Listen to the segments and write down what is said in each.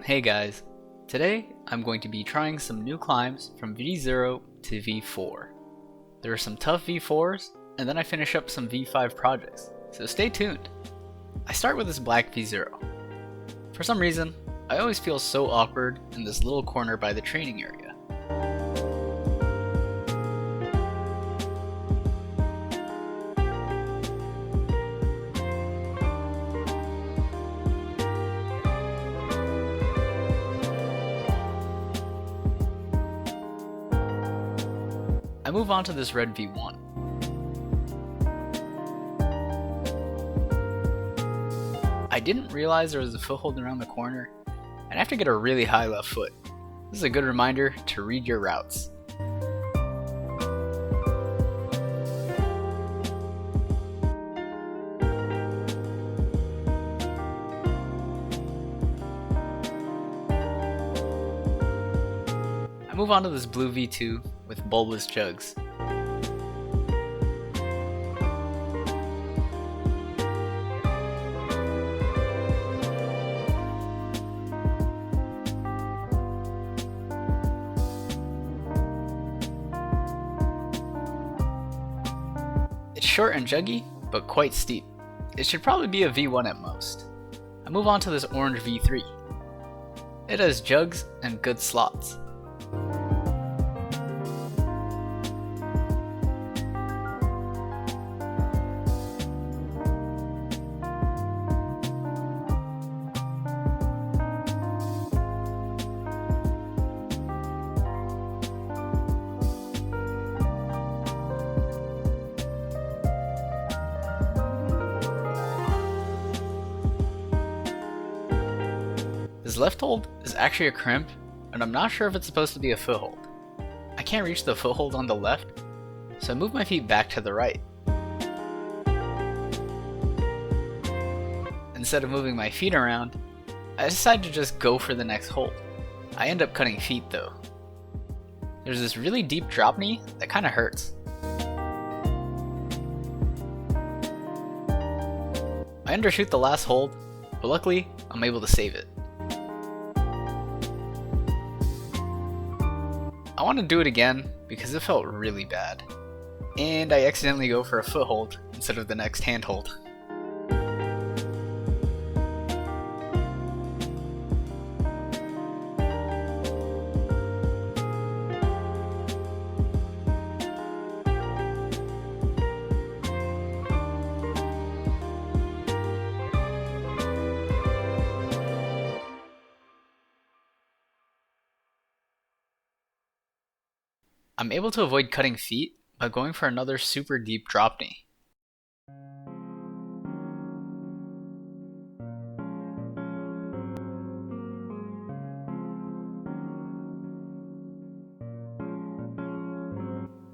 Hey guys, today I'm going to be trying some new climbs from V0 to V4. There are some tough V4s, and then I finish up some V5 projects, so stay tuned. I start with this black V0. For some reason, I always feel so awkward in this little corner by the training area. I move on to this red V1. I didn't realize there was a foothold around the corner, and I have to get a really high left foot. This is a good reminder to read your routes. I move on to this blue V2 with bulbous jugs. It's short and juggy, but quite steep. It should probably be a V1 at most. I move on to this orange V3. It has jugs and good slots. This left hold is actually a crimp, and I'm not sure if it's supposed to be a foothold. I can't reach the foothold on the left, so I move my feet back to the right. Instead of moving my feet around, I decide to just go for the next hold. I end up cutting feet though. There's this really deep drop knee that kinda hurts. I undershoot the last hold, but luckily I'm able to save it. I want to do it again because it felt really bad, and I accidentally go for a foothold instead of the next handhold. I'm able to avoid cutting feet by going for another super deep drop knee.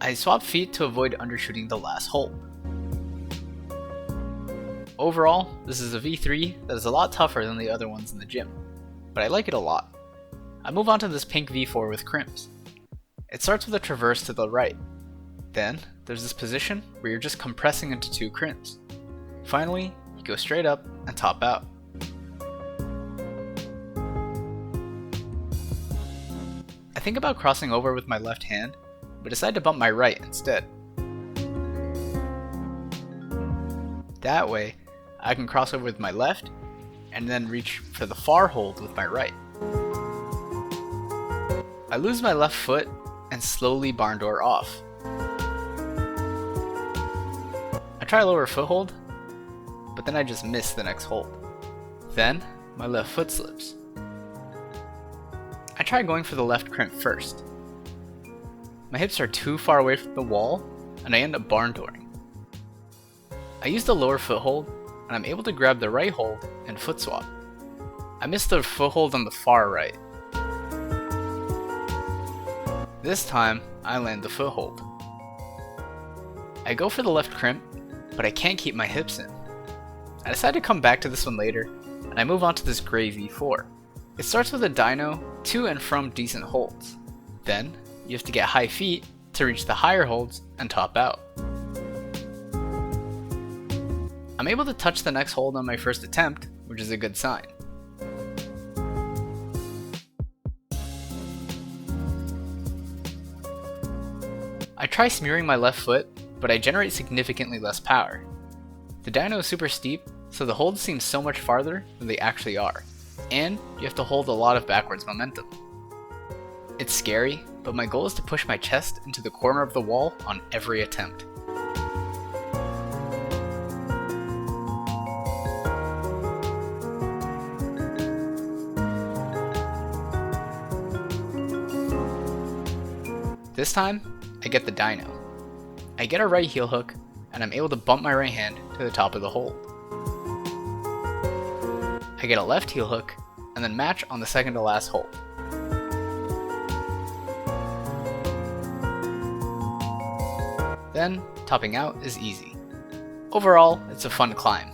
I swap feet to avoid undershooting the last hold. Overall, this is a V3 that is a lot tougher than the other ones in the gym, but I like it a lot. I move on to this pink V4 with crimps. It starts with a traverse to the right. Then, there's this position where you're just compressing into two crimps. Finally, you go straight up and top out. I think about crossing over with my left hand, but decide to bump my right instead. That way, I can cross over with my left, and then reach for the far hold with my right. I lose my left foot and slowly barn door off. I try lower foothold, but then I just miss the next hold. Then, my left foot slips. I try going for the left crimp first. My hips are too far away from the wall, and I end up barn dooring. I use the lower foothold, and I'm able to grab the right hold and foot swap. I miss the foothold on the far right. This time, I land the foothold. I go for the left crimp, but I can't keep my hips in. I decide to come back to this one later, and I move on to this gray V4. It starts with a dyno to and from decent holds. Then, you have to get high feet to reach the higher holds and top out. I'm able to touch the next hold on my first attempt, which is a good sign. try smearing my left foot, but I generate significantly less power. The dyno is super steep, so the holds seem so much farther than they actually are, and you have to hold a lot of backwards momentum. It's scary, but my goal is to push my chest into the corner of the wall on every attempt. This time, I get the dyno. I get a right heel hook, and I'm able to bump my right hand to the top of the hold. I get a left heel hook, and then match on the second to last hold. Then, topping out is easy. Overall, it's a fun climb.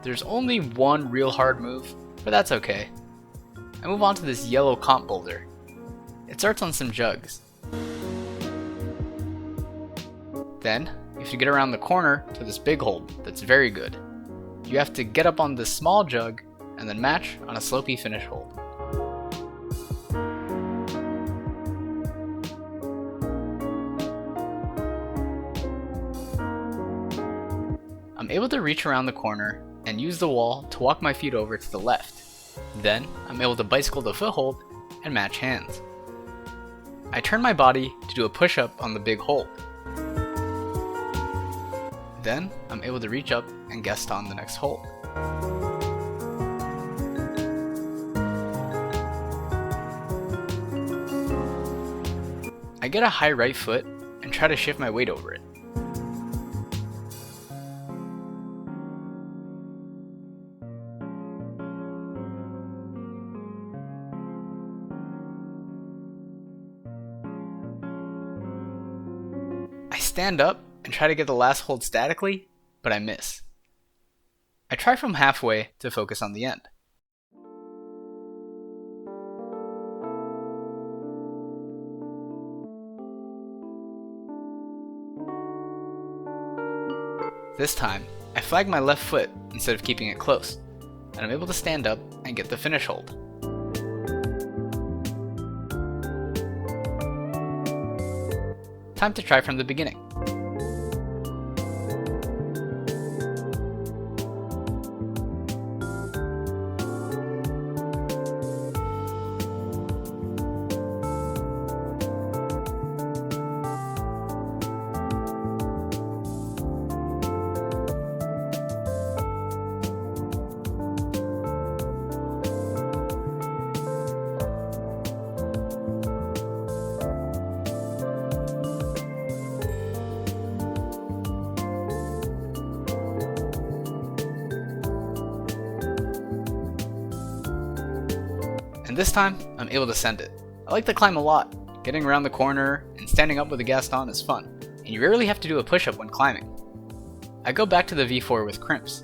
There's only one real hard move, but that's okay. I move on to this yellow comp boulder. It starts on some jugs. Then, you have to get around the corner to this big hold that's very good. You have to get up on this small jug and then match on a slopey finish hold. I'm able to reach around the corner and use the wall to walk my feet over to the left. Then, I'm able to bicycle the foothold and match hands. I turn my body to do a push-up on the big hold. Then, I'm able to reach up and guest on the next hold. I get a high right foot and try to shift my weight over it. I stand up and try to get the last hold statically, but I miss. I try from halfway to focus on the end. This time, I flag my left foot instead of keeping it close, and I'm able to stand up and get the finish hold. Time to try from the beginning. And this time, I'm able to send it. I like the climb a lot. Getting around the corner and standing up with the Gaston is fun, and you rarely have to do a push-up when climbing. I go back to the V4 with crimps.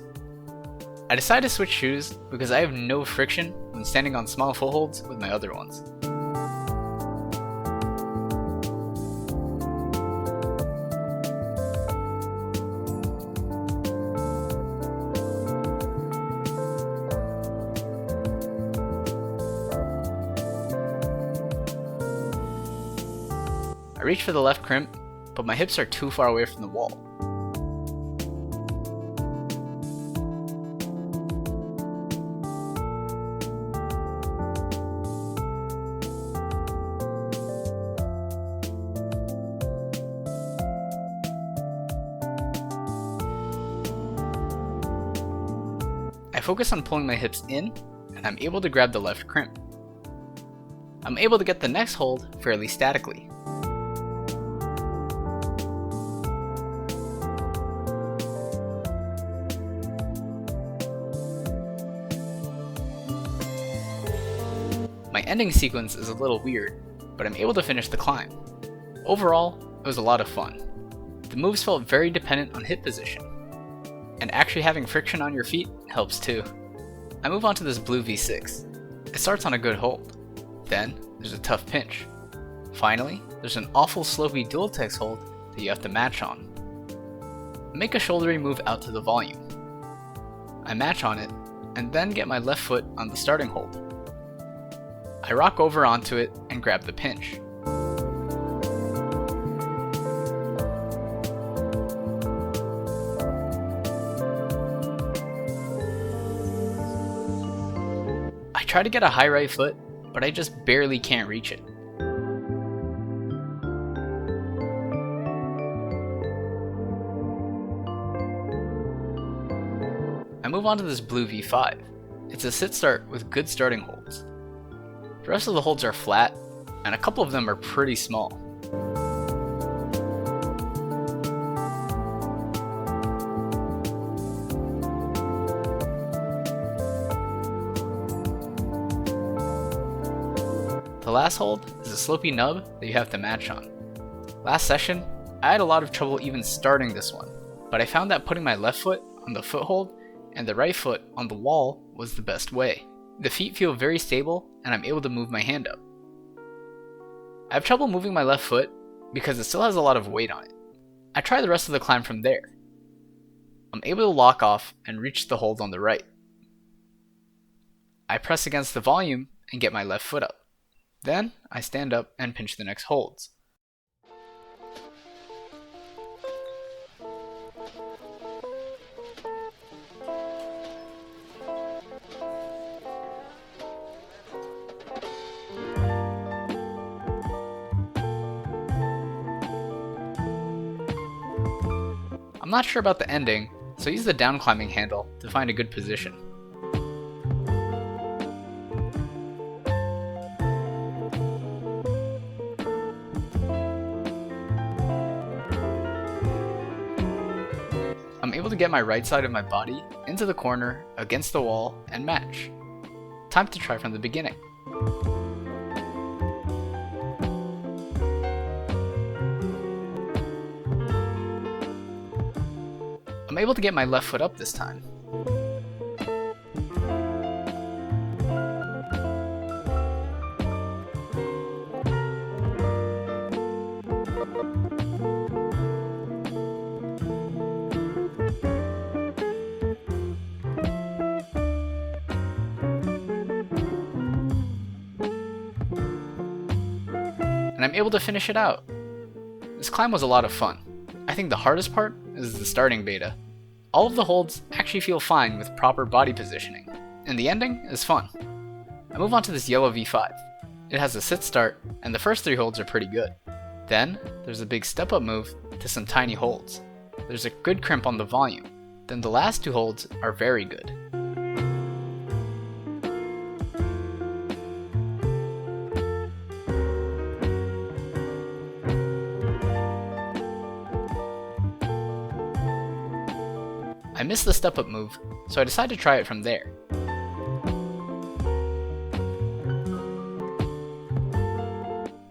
I decide to switch shoes because I have no friction when standing on small footholds with my other ones. I reach for the left crimp, but my hips are too far away from the wall. I focus on pulling my hips in, and I'm able to grab the left crimp. I'm able to get the next hold fairly statically. My ending sequence is a little weird, but I'm able to finish the climb. Overall, it was a lot of fun. The moves felt very dependent on hip position, and actually having friction on your feet helps too. I move on to this blue V6. It starts on a good hold. Then, there's a tough pinch. Finally, there's an awful slopey dual text hold that you have to match on. Make a shouldery move out to the volume. I match on it, and then get my left foot on the starting hold. I rock over onto it and grab the pinch. try to get a high right foot, but I just barely can't reach it. I move on to this blue V5. It's a sit start with good starting holds. The rest of the holds are flat, and a couple of them are pretty small. The last hold is a slopey nub that you have to match on. Last session, I had a lot of trouble even starting this one, but I found that putting my left foot on the foothold and the right foot on the wall was the best way. The feet feel very stable and I'm able to move my hand up. I have trouble moving my left foot because it still has a lot of weight on it. I try the rest of the climb from there. I'm able to lock off and reach the hold on the right. I press against the volume and get my left foot up. Then I stand up and pinch the next holds. I'm not sure about the ending, so I use the down climbing handle to find a good position. I'm able to get my right side of my body into the corner against the wall and match. Time to try from the beginning. I'm able to get my left foot up this time. And I'm able to finish it out. This climb was a lot of fun. I think the hardest part is the starting beta. All of the holds actually feel fine with proper body positioning, and the ending is fun. I move on to this yellow V5. It has a sit start, and the first 3 holds are pretty good. Then, there's a big step up move to some tiny holds. There's a good crimp on the volume. Then the last 2 holds are very good. I missed the step up move, so I decided to try it from there.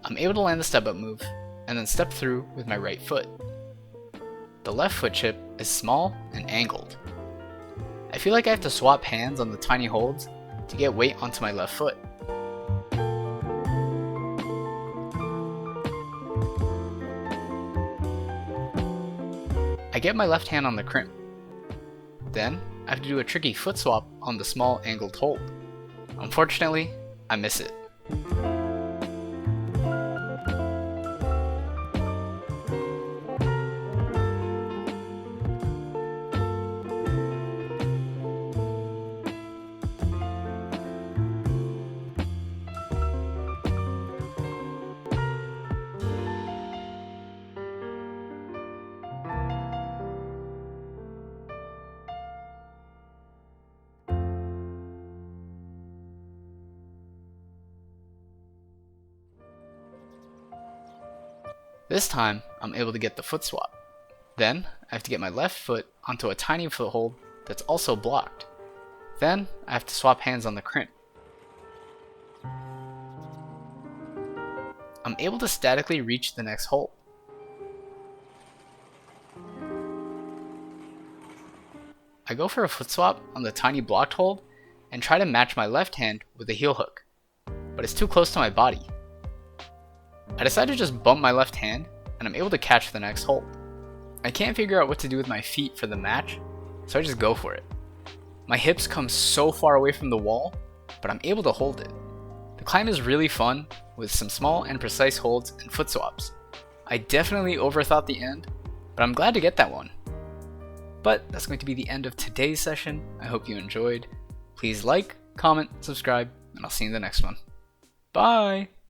I'm able to land the step up move, and then step through with my right foot. The left foot chip is small and angled. I feel like I have to swap hands on the tiny holds to get weight onto my left foot. I get my left hand on the crimp. Then, I have to do a tricky foot swap on the small angled hold. Unfortunately, I miss it. This time, I'm able to get the foot swap. Then, I have to get my left foot onto a tiny foothold that's also blocked. Then, I have to swap hands on the crimp. I'm able to statically reach the next hold. I go for a foot swap on the tiny blocked hold and try to match my left hand with a heel hook, but it's too close to my body. I decide to just bump my left hand, and I'm able to catch the next hold. I can't figure out what to do with my feet for the match, so I just go for it. My hips come so far away from the wall, but I'm able to hold it. The climb is really fun, with some small and precise holds and foot swaps. I definitely overthought the end, but I'm glad to get that one. But that's going to be the end of today's session. I hope you enjoyed. Please like, comment, subscribe, and I'll see you in the next one. Bye!